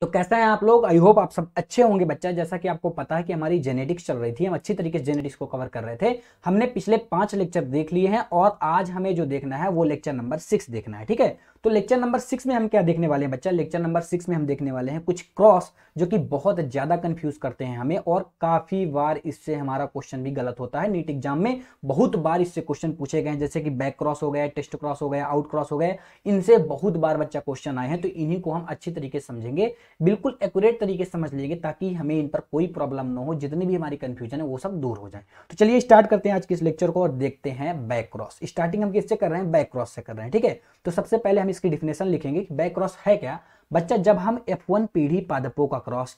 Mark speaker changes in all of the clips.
Speaker 1: तो कैसा है आप लोग। आई होप आप सब अच्छे होंगे बच्चा। जैसा कि आपको पता है कि हमारी जेनेटिक्स चल रही थी, हम अच्छी तरीके से जेनेटिक्स को कवर कर रहे थे। हमने पिछले 5 लेक्चर देख लिए हैं और आज हमें जो देखना है वो लेक्चर नंबर 6 देखना है। ठीक है, तो लेक्चर नंबर 6 में हम क्या देखने वाले हैं बच्चा। लेक्चर नंबर 6 में हम देखने वाले हैं कुछ क्रॉस जो कि बहुत ज्यादा कंफ्यूज करते हैं हमें, और काफी बार इससे हमारा क्वेश्चन भी गलत होता है। नीट एग्जाम में बहुत बार इससे क्वेश्चन पूछे गए हैं, जैसे कि बैक क्रॉस हो गया, टेस्ट क्रॉस हो गया, आउट क्रॉस हो गया। इनसे बहुत बार बच्चा क्वेश्चन आए हैं, तो इन्हीं को हम अच्छी तरीके से समझेंगे, बिल्कुल एक्यूरेट तरीके से समझ लेंगे, ताकि हमें इन पर कोई प्रॉब्लम ना हो, जितनी भी हमारी कंफ्यूजन है वो सब दूर हो जाए। तो चलिए स्टार्ट करते हैं आज के इस लेक्चर को और देखते हैं बैक क्रॉस। स्टार्टिंग हम किससे कर रहे हैं, बैक क्रॉस से कर रहे हैं। ठीक है, तो सबसे पहले हम इसकी डिफिनेशन लिखेंगे कि बैक क्रॉस है क्या बच्चा। जब हम F1 पीढ़ी पादपों का क्रॉस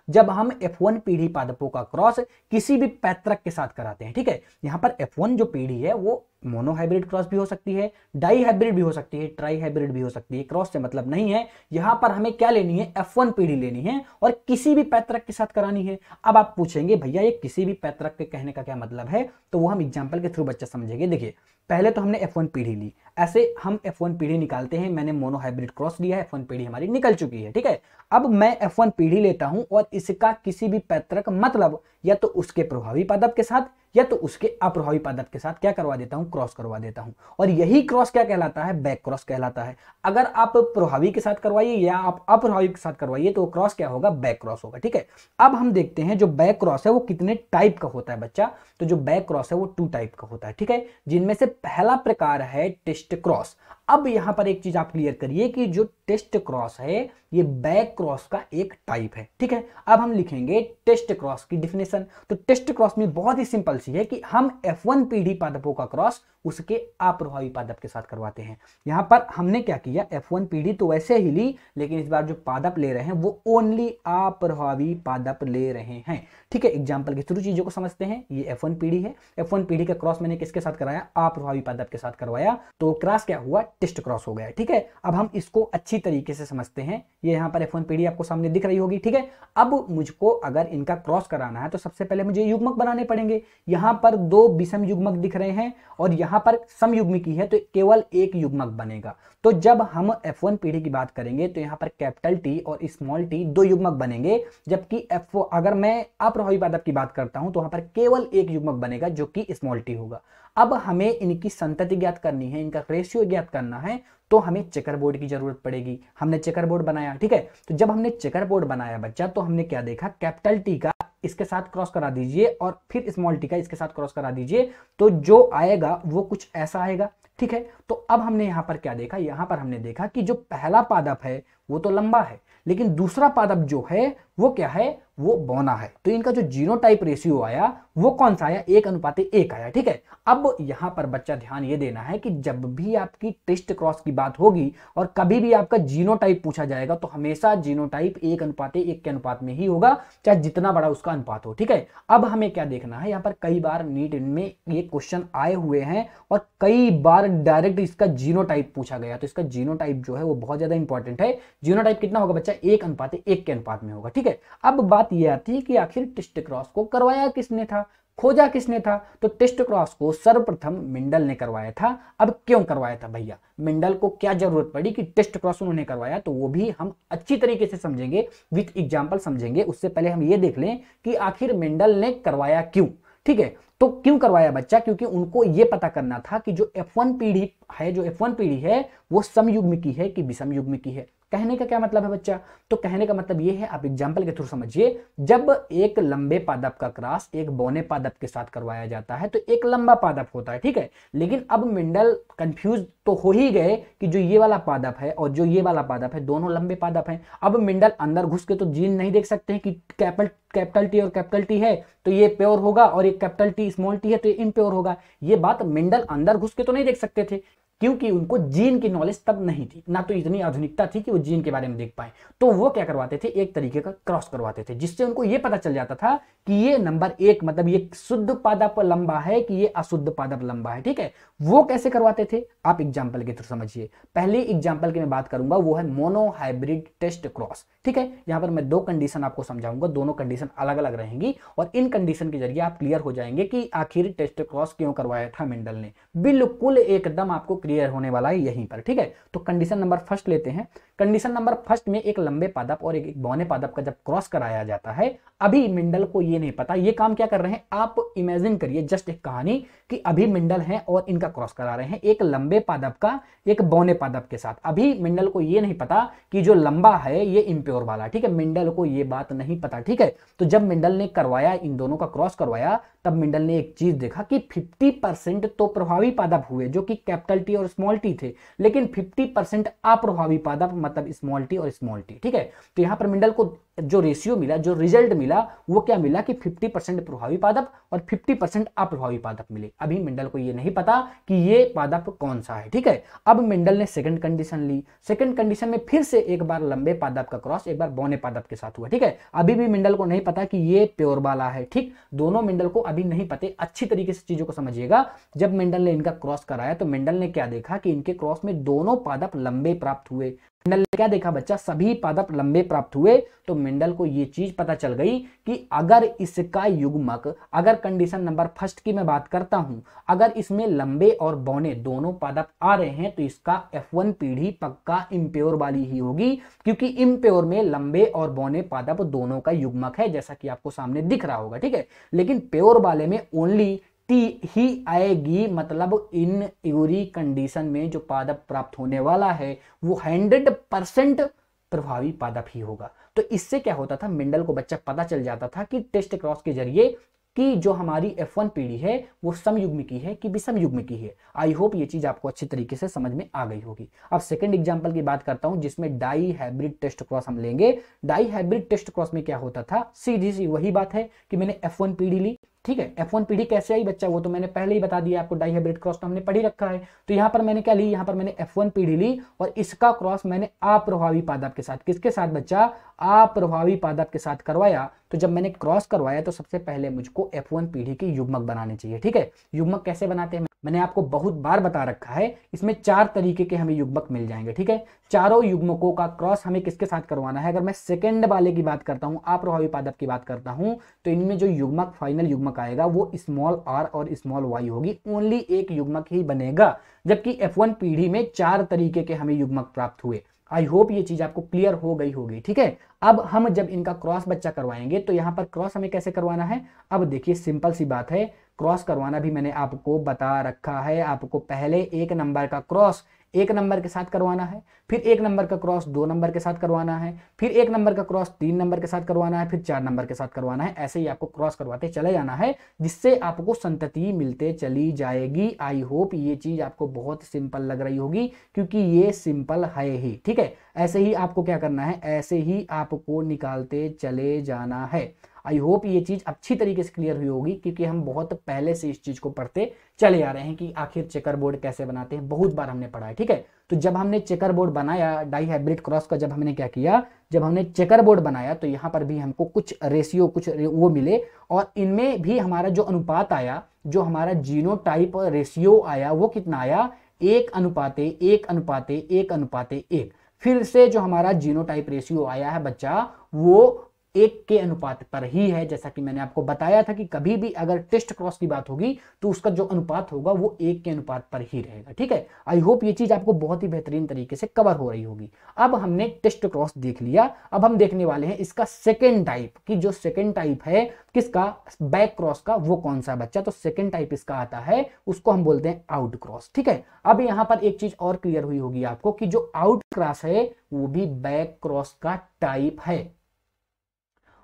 Speaker 1: जब हम F1 पीढ़ी पादपों का क्रॉस किसी भी पैतृक के साथ कराते हैं। ठीक है, यहां पर F1 जो पीढ़ी है वो मोनोहाइब्रिड क्रॉस भी हो सकती है, डाई हाइब्रिड भी हो सकती है, ट्राई हाइब्रिड भी हो सकती है। क्रॉस से मतलब नहीं है, यहां पर हमें क्या लेनी है, F1 पीढ़ी लेनी है और किसी भी पैतृक के साथ करानी है। अब आप पूछेंगे भैया ये किसी भी पैतृक के कहने का क्या मतलब है, तो वो हम एग्जांपल के थ्रू बच्चा समझेंगे। देखिए पहले तो हमने F1 पीढ़ी ली, ऐसे हम F1 पीढ़ी निकालते हैं। मैंने मोनोहाइब्रिड क्रॉस लिया है, F1 पीढ़ी हमारी निकल चुकी है। ठीक है, अब मैं F1 पीढ़ी लेता हूं और इसका किसी भी पैतृक मतलब या तो उसके प्रभावी पादप के साथ या तो उसके अप्रभावी पादप के साथ क्या करवा देता हूं, क्रॉस करवा देता हूं। और यही क्रॉस क्या कहलाता है, बैक क्रॉस कहलाता है। अगर आप प्रभावी के साथ करवाइए या आप अप्रभावी के साथ करवाइए तो क्रॉस क्या होगा, बैक क्रॉस होगा। ठीक है, अब हम देखते हैं जो बैक क्रॉस है वो कितने टाइप का होता है बच्चा। तो जो बैक क्रॉस है वो 2 टाइप का होता है। ठीक है, जिनमें से पहला प्रकार है टेस्ट क्रॉस। अब यहां पर एक चीज आप क्लियर करिए कि जो टेस्ट क्रॉस है ये बैक क्रॉस का एक टाइप है। ठीक है, अब हम लिखेंगे टेस्ट क्रॉस की डिफिनेशन। तो टेस्ट क्रॉस में बहुत ही सिंपल सी है कि हम F1 पीढ़ी पादपों का क्रॉस उसके अप्रभावी पादप के साथ करवाते हैं। यहां पर हमने क्या किया, F1 पीढ़ी तो वैसे ही ली, लेकिन इस बार जो पादप ले रहे हैं वो ओनली अप्रभावी पादप ले रहे हैं। ठीक है, एग्जाम्पल के थ्रू चीजों को समझते हैं। ये F1 पीढ़ी है, F1 पीढ़ी का क्रॉस मैंने किसके साथ कराया, अप्रभावी पादप के साथ करवाया, तो क्रॉस क्या हुआ, टेस्ट क्रॉस हो गया। ठीक है, अब हम इसको अच्छी तरीके से समझते हैं। ये यहाँ पर F1 पीढ़ी आपको सामने दिख रही होगी। ठीक है, अब मुझको अगर इनका क्रॉस कराना है तो सबसे पहले मुझे युग्मक बनाने पड़ेंगे। यहां पर 2 विषम युग्मक दिख रहे हैं और यहां पर सम युग्मिकी है, तो केवल एक युग्मक बनेगा। तो जब हम F1 पीढ़ी की बात करेंगे तो यहां पर कैपिटल टी और स्मॉल टी 2 युग्मक बनेंगे, जबकि अगर मैं अप्रभावी पादप की बात करता हूं तो वहां पर केवल एक युग्मक बनेगा जो कि स्मॉल टी होगा। अब हमें इनकी संतति ज्ञात करनी है, इनका रेशियो ज्ञात करना है, तो हमें चेकर बोर्ड की जरूरत पड़ेगी। हमने चेकर बोर्ड बनाया। ठीक है, तो जब हमने चेकर बोर्ड बनाया बच्चा तो हमने क्या देखा, कैपिटल टी का इसके साथ क्रॉस करा दीजिए और फिर स्मॉल टी का इसके साथ क्रॉस करा दीजिए, तो जो आएगा वो कुछ ऐसा आएगा। ठीक है, तो अब हमने यहां पर क्या देखा, यहां पर हमने देखा कि जो पहला पादप है वो तो लंबा है, लेकिन दूसरा पादप जो है वो क्या है, वो बौना है। तो इनका जो जीनोटाइप रेशियो आया वो कौन सा आया, 1:1 आया। ठीक है, अब यहां पर बच्चा ध्यान ये देना है कि जब भी आपकी टेस्ट क्रॉस की बात होगी और कभी भी आपका जीनोटाइप पूछा जाएगा तो हमेशा जीनोटाइप 1:1 के अनुपात में ही होगा, चाहे जितना बड़ा उसका अनुपात हो। ठीक है, अब हमें क्या देखना है, यहां पर कई बार नीट में ये क्वेश्चन आए हुए हैं और कई बार डायरेक्ट इसका जीनोटाइप पूछा गया, तो इसका जीनोटाइप जो है वो बहुत ज्यादा इंपॉर्टेंट है। जीनोटाइप कितना होगा बच्चा, 1:1 के अनुपात में होगा। ठीक है, अब बात यह आती है कि आखिर टेस्ट क्रॉस को करवाया किसने था, खोजा किसने था। तो टेस्ट क्रॉस को सर्वप्रथम मेंडल ने करवाया था। अब क्यों करवाया था भैया, मेंडल को क्या जरूरत पड़ी कि टेस्ट क्रॉस उन्होंने करवाया, तो वो भी हम अच्छी तरीके से समझेंगे, विथ एग्जांपल समझेंगे। उससे पहले हम ये देख लें कि आखिर मेंडल ने करवाया क्यों। ठीक है, तो क्यों करवाया बच्चा, क्योंकि उनको यह पता करना था कि जो F1 पीढ़ी है, जो F1 पीढ़ी है वो समयुग्मिकी है कि विषम युग्मिकी है। कहने का क्या मतलब है बच्चा, तो कहने का मतलब ये है, आप एग्जाम्पल के थ्रू समझिए। जब एक लंबे पादप का क्रॉस एक बौने पादप के साथ करवाया जाता है तो एक लंबा पादप होता है। ठीक है, लेकिन अब मेंडल कंफ्यूज तो हो ही गए कि जो ये वाला पादप है और जो ये वाला पादप है दोनों लंबे पादप हैं। अब मेंडल अंदर घुस के तो जीन नहीं देख सकते हैं कि कैपिटल टी और कैपिटल टी है तो ये प्योर होगा और एक कैपिटल टी स्मॉल टी है तो ये इम्प्योर होगा। ये बात मेंडल अंदर घुस के तो नहीं देख सकते थे, क्योंकि उनको जीन की नॉलेज तब नहीं थी, ना तो इतनी आधुनिकता थी कि वो जीन के बारे में देख पाए। तो वो क्या करवाते थे, एक तरीके का क्रॉस करवाते थे, जिससे उनको ये पता चल जाता था कि ये नंबर 1 मतलब ये शुद्ध पादप लंबा है कि ये अशुद्ध पादप लंबा है। ठीक है, वो कैसे करवाते थे आप एग्जाम्पल के थ्रू समझिए। पहले एग्जाम्पल की मैं बात करूंगा वो है मोनो हाइब्रिड टेस्ट क्रॉस। ठीक है, यहां पर मैं 2 कंडीशन आपको समझाऊंगा, दोनों कंडीशन अलग अलग रहेंगी और इन कंडीशन के जरिए आप क्लियर हो जाएंगे कि आखिर टेस्ट क्रॉस क्यों करवाया था मेंडल ने। बिल्कुल एकदम आपको क्लियर क्लियर होने वाला है यहीं पर, ठीक है। तो कंडीशन नंबर फर्स्ट लेते हैं। कंडीशन नंबर फर्स्ट में एक लंबे पादप और एक बौने पादप का जब क्रॉस कराया जाता है, अभी मिंडल को ये नहीं पता ये काम क्या कर रहे हैं, आप इमेजिन करिए जस्ट एक कहानी कि अभी मिंडल है और इनका क्रॉस करा रहे हैं एक लंबे पादप का एक बौने पादप के साथ। अभी मिंडल को ये नहीं पता कि जो लंबा है ये इम्प्योर वाला, ठीक है, मिंडल को ये बात नहीं पता, ठीक है। तो जब मिंडल ने करवाया, इन दोनों का क्रॉस करवाया, तब मिंडल ने एक चीज देखा कि 50% तो प्रभावी पादप हुए जो कि कैपिटल टी और स्मॉल टी थे, लेकिन 50% अप्रभावी पादप मतलब स्मॉल टी और स्मॉल टी, ठीक है। तो यहां पर मिंडल को जो रेशियो मिला, जो रिजल्ट मिला, वो क्या मिला कि 50% प्रभावी पादप और 50% अप्रभावी पादप मिले। अभी मिंडल को ये नहीं पता कि ये पादप कौन सा है, ठीक है। अब मिंडल ने सेकंड कंडीशन ली। सेकंड कंडीशन में फिर से एक बार लंबे पादप का क्रॉस एक बार बौने पादप के साथ हुआ, ठीक है। अभी भी मिंडल को नहीं पता कि ये प्योर वाला है, ठीक। दोनों मिंडल को अभी नहीं पते। अच्छी तरीके से चीजों को समझिएगा। जब मिंडल ने इनका क्रॉस कराया तो मिंडल ने क्या देखा कि इनके क्रॉस में दोनों पादप लंबे प्राप्त हुए। मिंडल ने क्या देखा बच्चा, सभी पादप लंबे प्राप्त हुए। तो मिंडल को ये चीज पता चल गई कि अगर इसका युग्मक, अगर कंडीशन नंबर फर्स्ट की मैं बात करता हूं, अगर इसमें लंबे और बौने दोनों पादप आ रहे हैं तो इसका F1 पीढ़ी पक्का इम्प्योर वाली ही होगी, क्योंकि इम्प्योर में लंबे और बौने पादप दोनों का युग्मक है, जैसा कि आपको सामने दिख रहा होगा, ठीक है। लेकिन प्योर वाले में ओनली टी ही आएगी, मतलब इन एवरी कंडीशन में जो पादप प्राप्त होने वाला है वो 100% प्रभावी पादप ही होगा। तो इससे क्या होता था, मिंडल को बच्चा पता चल जाता था कि टेस्ट क्रॉस के जरिए कि जो हमारी F1 पीढ़ी है वो समयुग्म की है कि विषम युग्म की है। आई होप ये चीज आपको अच्छी तरीके से समझ में आ गई होगी। अब सेकंड एग्जांपल की बात करता हूं जिसमें डाई हाइब्रिड टेस्ट क्रॉस हम लेंगे। डाई हाइब्रिड टेस्ट क्रॉस में क्या होता था, सीधी सी वही बात है कि मैंने F1 पीढ़ी ली, ठीक है। F1 पीढ़ी कैसे आई बच्चा, वो तो मैंने पहले ही बता दिया आपको, डाई हाइब्रिड क्रॉस तो हमने पढ़ ही रखा है। तो यहां पर मैंने क्या ली, यहां पर मैंने F1 पीढ़ी ली और इसका क्रॉस मैंने अप्रभावी पादप के साथ, किसके साथ बच्चा, अप्रभावी पादप के साथ करवाया। तो जब मैंने क्रॉस करवाया तो सबसे पहले मुझको F1 पीढ़ी के युग्मक बनाने चाहिए, ठीक है। युग्मक कैसे बनाते हैं मैंने आपको बहुत बार बता रखा है। इसमें 4 तरीके के हमें युग्मक मिल जाएंगे, ठीक है। चारों युग्मकों का क्रॉस हमें किसके साथ करवाना है। अगर मैं सेकंड वाले की बात करता हूं, अप्रभावी पादप की बात करता हूं, तो इनमें जो युग्मक फाइनल युग्मक आएगा वो स्मॉल r और स्मॉल y होगी। ओनली एक युग्मक ही बनेगा, जबकि F1 पीढ़ी में 4 तरीके के हमें युग्मक प्राप्त हुए। आई होप ये चीज आपको क्लियर हो गई होगी, ठीक है। अब हम जब इनका क्रॉस बच्चा करवाएंगे तो यहां पर क्रॉस हमें कैसे करवाना है। अब देखिए सिंपल सी बात है, क्रॉस करवाना भी मैंने आपको बता रखा है। आपको पहले 1 नंबर का क्रॉस 1 नंबर के साथ करवाना है, फिर 1 नंबर का क्रॉस 2 नंबर के साथ करवाना है, फिर 1 नंबर का क्रॉस 3 नंबर के साथ करवाना है, फिर 4 नंबर के साथ करवाना है। ऐसे ही आपको क्रॉस करवाते चले जाना है, जिससे आपको संतति मिलते चली जाएगी। आई होप ये चीज आपको बहुत सिंपल लग रही होगी, क्योंकि ये सिंपल है ही, ठीक है। ऐसे ही आपको क्या करना है, ऐसे ही आपको निकालते चले जाना है। आई होप ये चीज अच्छी तरीके से क्लियर हुई होगी, क्योंकि हम बहुत पहले से इस चीज को पढ़ते चले आ रहे हैं कि आखिर चेकर बोर्ड कैसे बनाते हैं, बहुत बार हमने पढ़ा है, ठीक है। तो जब हमने चेकर बोर्ड बनाया डाई हाइब्रिड क्रॉस का, जब हमने क्या किया, जब हमने चेकर बोर्ड बनाया तो यहाँ पर भी हमको कुछ रेशियो कुछ वो मिले, और इनमें भी हमारा जो अनुपात आया, जो हमारा जीनोटाइप रेशियो आया, वो कितना आया, 1:1:1:1:1। फिर से जो हमारा जीनोटाइप रेशियो आया है बच्चा वो 1 के अनुपात पर ही है। जैसा कि मैंने आपको बताया था कि कभी भी अगर टेस्ट क्रॉस की बात होगी तो उसका जो अनुपात होगा वो 1 के अनुपात पर ही रहेगा, ठीक है। आई होप ये चीज आपको बहुत ही बेहतरीन तरीके से कवर हो रही होगी। अब हमने टेस्ट क्रॉस देख लिया, अब हम देखने वाले हैं इसका सेकेंड टाइप की, जो सेकेंड टाइप है किसका, बैक क्रॉस का, वो कौन सा बच्चा। तो सेकेंड टाइप इसका आता है, उसको हम बोलते हैं आउट क्रॉस, ठीक है। अब यहां पर एक चीज और क्लियर हुई होगी आपको कि जो आउट क्रॉस है वो भी बैक क्रॉस का टाइप है,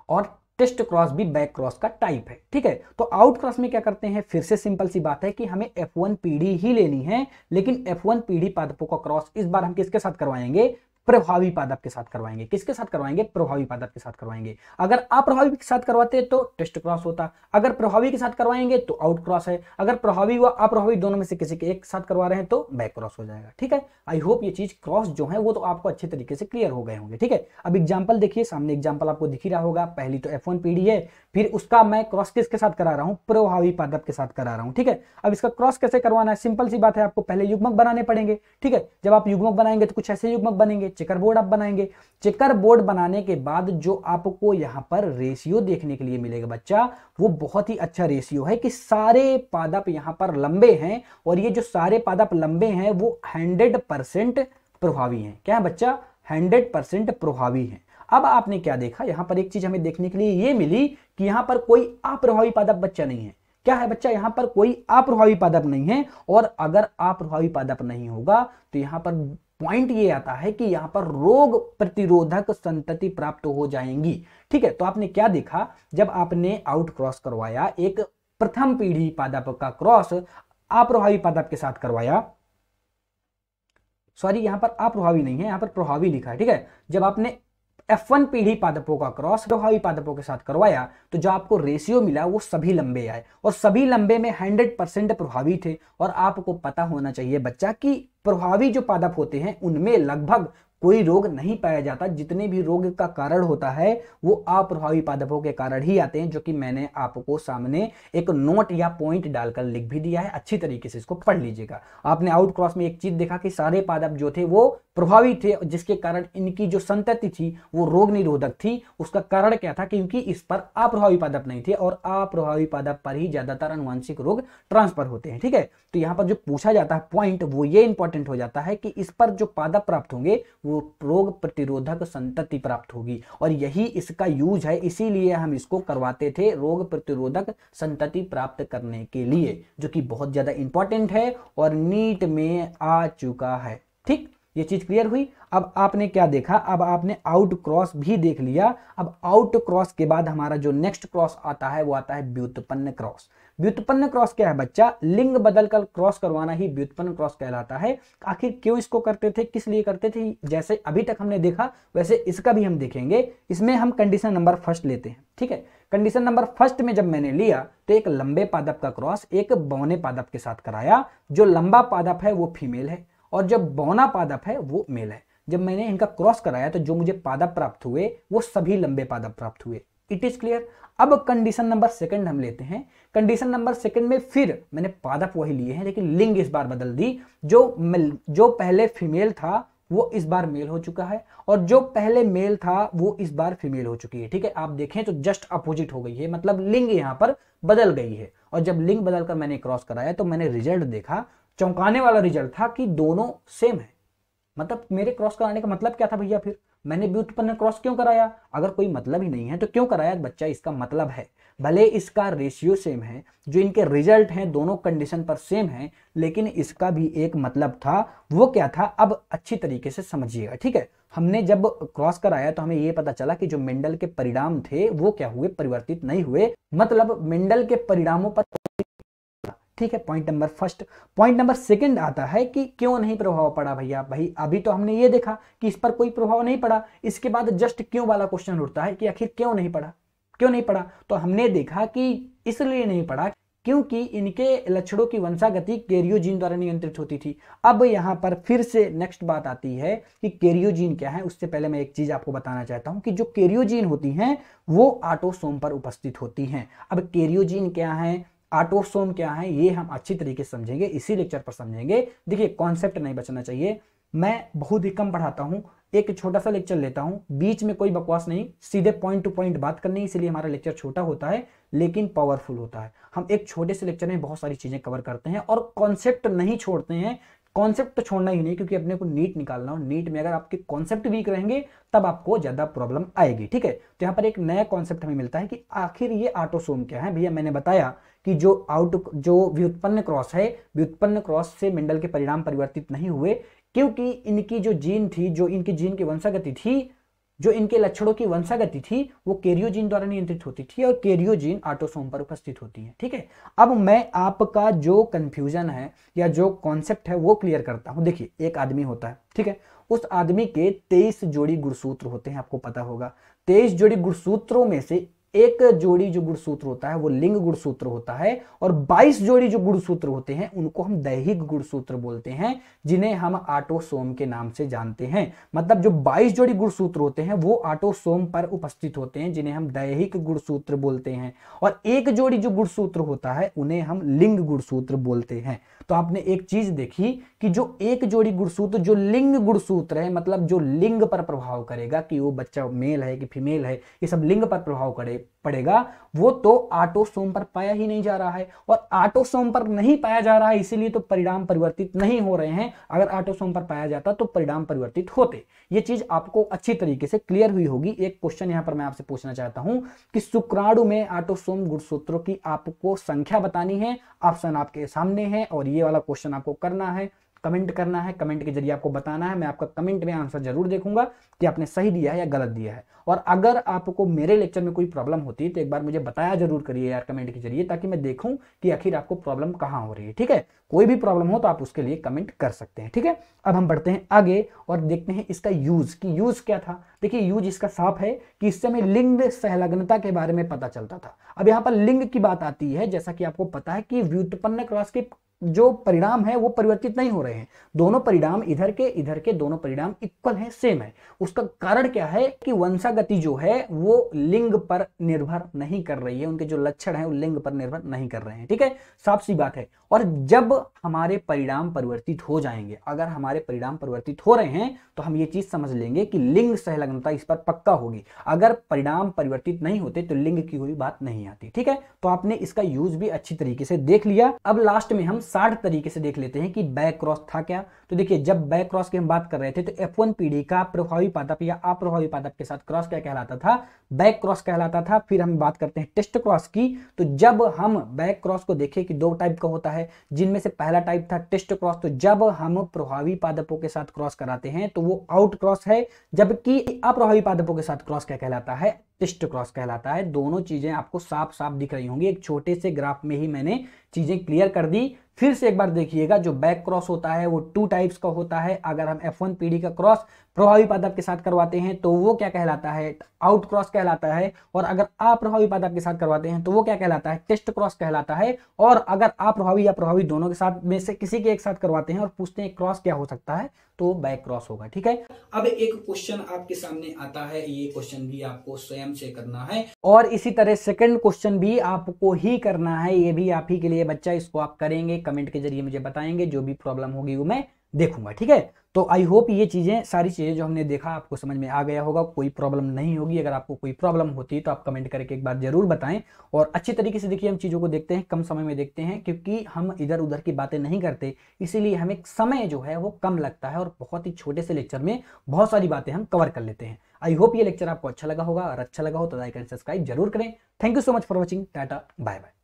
Speaker 1: और टेस्ट क्रॉस भी बैक क्रॉस का टाइप है, ठीक है। तो आउट क्रॉस में क्या करते हैं, फिर से सिंपल सी बात है कि हमें F1 पीढ़ी ही लेनी है, लेकिन F1 पीढ़ी पादपों का क्रॉस इस बार हम किसके साथ करवाएंगे, प्रभावी पादप के साथ करवाएंगे। किसके साथ करवाएंगे, प्रभावी पादप के साथ करवाएंगे। अगर अप्रभावी के साथ करवाते तो टेस्ट क्रॉस होता, अगर प्रभावी के साथ करवाएंगे तो आउट क्रॉस है, अगर प्रभावी व अप्रभावी दोनों में से किसी के एक साथ करवा रहे हैं तो बैक क्रॉस हो जाएगा, ठीक है। आई होप ये चीज क्रॉस जो है वो तो आपको अच्छे तरीके से क्लियर हो गए होंगे, ठीक है। अब एग्जाम्पल देखिए, सामने एग्जाम्पल आपको दिख ही रहा होगा। पहली तो F1 पीढ़ी है, फिर उसका मैं क्रॉस किसके साथ करा रहा हूं, प्रभावी पादप के साथ करा रहा हूं, ठीक है। अब इसका क्रॉस कैसे करवाना है, सिंपल सी बात है, आपको पहले युग्मक बनाने पड़ेंगे, ठीक है। जब आप युग्मक बनाएंगे तो कुछ ऐसे युग्मक बनेंगे, चेकर बोर्ड आप बनाएंगे। चेकर बोर्ड बनाने के बाद जो आपको यहाँ पर रेशियो देखने के लिए मिलेगा बच्चा, वो बहुत ही अच्छा रेशियो है कि सारे पादप यहाँ पर लंबे हैं और ये जो सारे पादप लंबे हैं वो 100% प्रभावी हैं। क्या है बच्चा? 100% प्रभावी हैं। अब आपने क्या देखा, यहां पर एक चीज हमें देखने के लिए ये मिली कि यहां पर कोई अप्रभावी पादप बच्चा नहीं है। क्या है बच्चा? यहां पर कोई अप्रभावी पादप नहीं है। और अगर अप्रभावी पादप नहीं होगा तो यहां पर पॉइंट ये आता है कि यहां पर रोग प्रतिरोधक संतति प्राप्त हो जाएंगी। ठीक है, तो आपने क्या देखा, जब आपने आउट क्रॉस करवाया, एक प्रथम पीढ़ी पादप का क्रॉस अप्रभावी पादप के साथ करवाया, सॉरी यहां पर अप्रभावी नहीं है, यहां पर प्रभावी लिखा है। ठीक है, जब आपने F1 पीढ़ी पादपों का क्रॉस प्रभावी पादपों के साथ करवाया तो जो आपको रेशियो मिला वो सभी लंबे आए और सभी लंबे में 100% प्रभावी थे। और आपको पता होना चाहिए बच्चा कि प्रभावी जो पादप होते हैं उनमें लगभग कोई रोग नहीं पाया जाता। जितने भी रोग का कारण होता है वो अप्रभावी पादपों के कारण ही आते हैं, जो कि मैंने आपको सामने एक नोट या पॉइंट डालकर लिख भी दिया है। अच्छी तरीके से इसको पढ़ लीजिएगा। आपने आउट क्रॉस में एक चीज देखा कि सारे पादप जो थे वो प्रभावी थे, जिसके कारण इनकी जो संतति थी वो रोग निरोधक थी। उसका कारण क्या था? क्योंकि इस पर अप्रभावी पादप नहीं थे और अप्रभावी पादप पर ही ज्यादातर अनुवांशिक रोग ट्रांसफर होते हैं। ठीक है, तो यहाँ पर जो पूछा जाता है पॉइंट वो ये इंपॉर्टेंट हो जाता है कि इस पर जो पादप प्राप्त होंगे वो रोग प्रतिरोधक संतति प्राप्त होगी और यही इसका यूज है। इसीलिए हम इसको करवाते थे रोग प्रतिरोधक संतति प्राप्त करने के लिए, जो कि बहुत ज्यादा इंपॉर्टेंट है और नीट में आ चुका है। ठीक, ये चीज क्लियर हुई। अब आपने क्या देखा, अब आपने आउट क्रॉस भी देख लिया। अब आउट क्रॉस के बाद हमारा जो नेक्स्ट क्रॉस आता है वो आता है व्युत्पन्न क्रॉस। व्युत्पन्न क्रॉस क्या है बच्चा? लिंग बदलकर क्रॉस करवाना ही व्युत्पन्न क्रॉस कहलाता है। आखिर क्यों इसको करते थे, किस लिए करते थे? जैसे अभी तक हमने देखा वैसे इसका भी हम देखेंगे। इसमें हम कंडीशन नंबर फर्स्ट लेते हैं। ठीक है, कंडीशन नंबर फर्स्ट में जब मैंने लिया तो एक लंबे पादप का क्रॉस एक बौने पादप के साथ कराया। जो लंबा पादप है वो फीमेल है और जो बौना पादप है वो मेल है। जब मैंने इनका क्रॉस कराया तो जो मुझे पादप प्राप्त हुए वो सभी लंबे पादप प्राप्त हुए। It is clear. अब कंडीशन नंबर सेकंड हम लेते हैं। कंडीशन नंबर सेकंड में फिर मैंने पादप वही लिए हैं लेकिन लिंग इस बार बदल दी। जो पहले फीमेल था वो इस बार मेल हो चुका है और जो पहले मेल था वो इस बार फीमेल हो चुकी है। ठीक है, आप देखें तो जस्ट अपोजिट हो गई है, मतलब लिंग यहां पर बदल गई है। और जब लिंग बदलकर मैंने क्रॉस कराया तो मैंने रिजल्ट देखा, चौंकाने वाला रिजल्ट था कि दोनों सेम है। मतलब मेरे क्रॉस कराने का मतलब क्या था भैया? फिर मैंने व्युत्पन्न क्रॉस क्यों कराया? अगर कोई मतलब ही नहीं है तो क्यों कराया बच्चा? इसका मतलब है, भले इसका रेशियो सेम है, जो इनके रिजल्ट हैं दोनों कंडीशन पर सेम है, लेकिन इसका भी एक मतलब था। वो क्या था? अब अच्छी तरीके से समझिएगा। ठीक है, हमने जब क्रॉस कराया तो हमें यह पता चला कि जो मेंडल के परिणाम थे वो क्या हुए? परिवर्तित नहीं हुए। मतलब मेंडल के परिणामों पर। ठीक है, point number first. Point number second आता है कि क्यों नहीं प्रभाव पड़ा भैया? भाई अभी तो हमने ये देखा कि इस पर कोई प्रभाव नहीं पड़ा। इसके बाद जस्ट क्यों वाला क्वेश्चन उठता है कि आखिर क्यों नहीं पड़ा, क्यों नहीं पड़ा? तो हमने देखा कि इसलिए नहीं पड़ा क्योंकि इनके लक्षणों की वंशागति कैरियोजीन द्वारा नियंत्रित होती थी। अब यहां पर फिर से नेक्स्ट बात आती है कि कैरियोजीन क्या है। उससे पहले मैं एक चीज आपको बताना चाहता हूं कि जो कैरियोजीन होती हैं वो ऑटोसोम पर उपस्थित होती हैं। अब कैरियोजीन क्या है, ऑटोसोम क्या है, ये हम अच्छी तरीके से समझेंगे, इसी लेक्चर पर समझेंगे। देखिए, कॉन्सेप्ट नहीं बचना चाहिए। मैं बहुत ही कम पढ़ाता हूं, एक छोटा सा लेक्चर लेता हूं, बीच में कोई बकवास नहीं, सीधे पॉइंट टू पॉइंट बात करनी। इसलिए हमारा लेक्चर छोटा होता है लेकिन पावरफुल होता है। हम एक छोटे से लेक्चर में बहुत सारी चीजें कवर करते हैं और कॉन्सेप्ट नहीं छोड़ते हैं। कॉन्सेप्ट तो छोड़ना ही नहीं, क्योंकि अपने को नीट निकालना हो। नीट में अगर आपके कॉन्सेप्ट वीक रहेंगे तब आपको ज्यादा प्रॉब्लम आएगी। ठीक है, तो यहाँ पर एक नया कॉन्सेप्ट हमें मिलता है कि आखिर ये ऑटोसोम क्या है। भैया मैंने बताया कि जो व्युत्पन्न क्रॉस है, व्युत्पन्न क्रॉस से मेंडल के परिणाम परिवर्तित नहीं हुए क्योंकि इनकी जो जीन थी, जो इनकी जीन की वंशागति थी, जो इनके लक्षणों की वंशागति थी, वो कैरियोजीन द्वारा नियंत्रित होती थी और कैरियोजीन ऑटोसोम पर उपस्थित होती है। ठीक है, अब मैं आपका जो कंफ्यूजन है या जो कॉन्सेप्ट है वो क्लियर करता हूं। देखिए, एक आदमी होता है, ठीक है, उस आदमी के 23 जोड़ी गुणसूत्र होते हैं, आपको पता होगा। 23 जोड़ी गुणसूत्रों में से एक जोड़ी जो गुणसूत्र होता है वो लिंग गुणसूत्र होता है और 22 जोड़ी जो गुणसूत्र होते हैं उनको हम दैहिक गुणसूत्र बोलते हैं, जिन्हें हम ऑटोसोम के नाम से जानते हैं। मतलब जो 22 जोड़ी गुणसूत्र होते हैं वो ऑटोसोम पर उपस्थित होते हैं, जिन्हें हम दैहिक गुणसूत्र बोलते हैं, और एक जोड़ी जो गुणसूत्र होता है उन्हें हम लिंग गुणसूत्र बोलते हैं। तो आपने एक चीज देखी कि जो एक जोड़ी गुणसूत्र जो लिंग गुणसूत्र है, मतलब जो लिंग पर प्रभाव करेगा कि वो बच्चा मेल है कि फीमेल है, ये सब लिंग पर प्रभाव पड़ेगा, वो तो ऑटोसोम पर पाया ही नहीं जा रहा है। और ऑटोसोम पर नहीं पाया जा रहा है इसीलिए तो परिणाम परिवर्तित नहीं हो रहे हैं। अगर ऑटोसोम पर पाया जाता तो परिणाम परिवर्तित होते। ये चीज आपको अच्छी तरीके से क्लियर हुई होगी। एक क्वेश्चन यहां पर मैं आपसे पूछना चाहता हूं कि शुक्राणु में ऑटोसोम गुणसूत्रों की आपको संख्या बतानी है। ऑप्शन आपके सामने है और ये वाला क्वेश्चन आपको करना है, कमेंट करना है, कमेंट के जरिए आपको बताना है। मैं आपका कमेंट में आंसर जरूर देखूंगा कि आपने सही दिया है या गलत दिया है। और अगर आपको मेरे लेक्चर में कोई प्रॉब्लम होती है तो एक बार मुझे बताया जरूर करिए यार कमेंट के जरिए, ताकि मैं देखूं कि आखिर आपको प्रॉब्लम कहां हो रही है। ठीक है, कोई भी प्रॉब्लम हो तो आप उसके लिए कमेंट कर सकते हैं। ठीक है, अब हम बढ़ते हैं आगे और देखते हैं इसका यूज कि यूज क्या था। देखिए यूज इसका साफ है कि इससे हमें लिंग संलग्नता के बारे में पता चलता था। अब यहाँ पर लिंग की बात आती है, जैसा कि आपको पता है कि व्युत्पन्न क्रॉस के जो परिणाम है वो परिवर्तित नहीं हो रहे हैं। दोनों परिणाम इधर के दोनों परिणाम इक्वल हैं, सेम है। उसका कारण क्या है कि वंशागति जो है वो लिंग पर निर्भर नहीं कर रही है, उनके जो लक्षण है वो लिंग पर निर्भर नहीं कर रहे हैं। ठीक है, साफ सी बात है। और जब हमारे परिणाम परिवर्तित हो जाएंगे, अगर हमारे परिणाम परिवर्तित हो रहे हैं तो हम ये चीज समझ लेंगे कि लिंग संलग्नता इस पर पक्का होगी। अगर परिणाम परिवर्तित नहीं होते तो लिंग की कोई बात नहीं आती। ठीक है, तो आपने इसका यूज भी अच्छी तरीके से देख लिया। अब लास्ट में हम 60 तरीके से देख लेते हैं कि बैक क्रॉस था क्या। तो देखिए जब बैक क्रॉस की हम बात कर रहे थे तो F1 पीढ़ी का प्रभावी पादप या अप्रभावी पादप के साथ क्रॉस क्या कहलाता था, बैक क्रॉस कहलाता था। फिर हम बात करते हैं टेस्ट क्रॉस की। तो जब हम बैक क्रॉस को देखें कि दो टाइप का होता है, जिनमें से पहला टाइप था टेस्ट क्रॉस। तो जब हम प्रभावी पादपों के साथ क्रॉस कराते हैं तो वो आउट क्रॉस है, जबकि अप्रभावी पादपों के साथ क्रॉस क्या कहलाता है, टेस्ट क्रॉस कहलाता है। दोनों चीजें आपको साफ साफ दिख रही होंगी, एक छोटे से ग्राफ में ही मैंने चीजें क्लियर कर दी। फिर से एक बार देखिएगा, जो बैक क्रॉस होता है वो 2 टाइप्स का होता है। अगर हम F1 पीढ़ी का क्रॉस प्रभावी पादप के साथ करवाते हैं तो वो क्या कहलाता है, आउट क्रॉस कहलाता है। और अगर अप्रभावी पादप के साथ करवाते हैं तो वो क्या कहलाता है, टेस्ट क्रॉस कहलाता है। और अगर अप्रभावी या प्रभावी दोनों के साथ में से किसी के एक साथ करवाते हैं और पूछते हैं क्रॉस क्या हो सकता है, तो बैक क्रॉस होगा। ठीक है, अब एक क्वेश्चन आपके सामने आता है, ये क्वेश्चन भी आपको स्वयं से करना है और इसी तरह सेकंड क्वेश्चन भी आपको ही करना है। ये भी आप ही के लिए बच्चा, इसको आप करेंगे, कमेंट के जरिए मुझे बताएंगे, जो भी प्रॉब्लम होगी वो मैं देखूंगा। ठीक है, तो आई होप ये चीजें, सारी चीजें जो हमने देखा आपको समझ में आ गया होगा, कोई प्रॉब्लम नहीं होगी। अगर आपको कोई प्रॉब्लम होती है तो आप कमेंट करके एक बार जरूर बताएं। और अच्छी तरीके से देखिए, हम चीजों को देखते हैं, कम समय में देखते हैं, क्योंकि हम इधर उधर की बातें नहीं करते, इसीलिए हमें समय जो है वो कम लगता है और बहुत ही छोटे से लेक्चर में बहुत सारी बातें हम कवर कर लेते हैं। आई होप ये लेक्चर आपको अच्छा लगा होगा, और अच्छा लगा हो तो लाइक एंड सब्सक्राइब जरूर करें। Thank you so much for watching. Tata bye bye.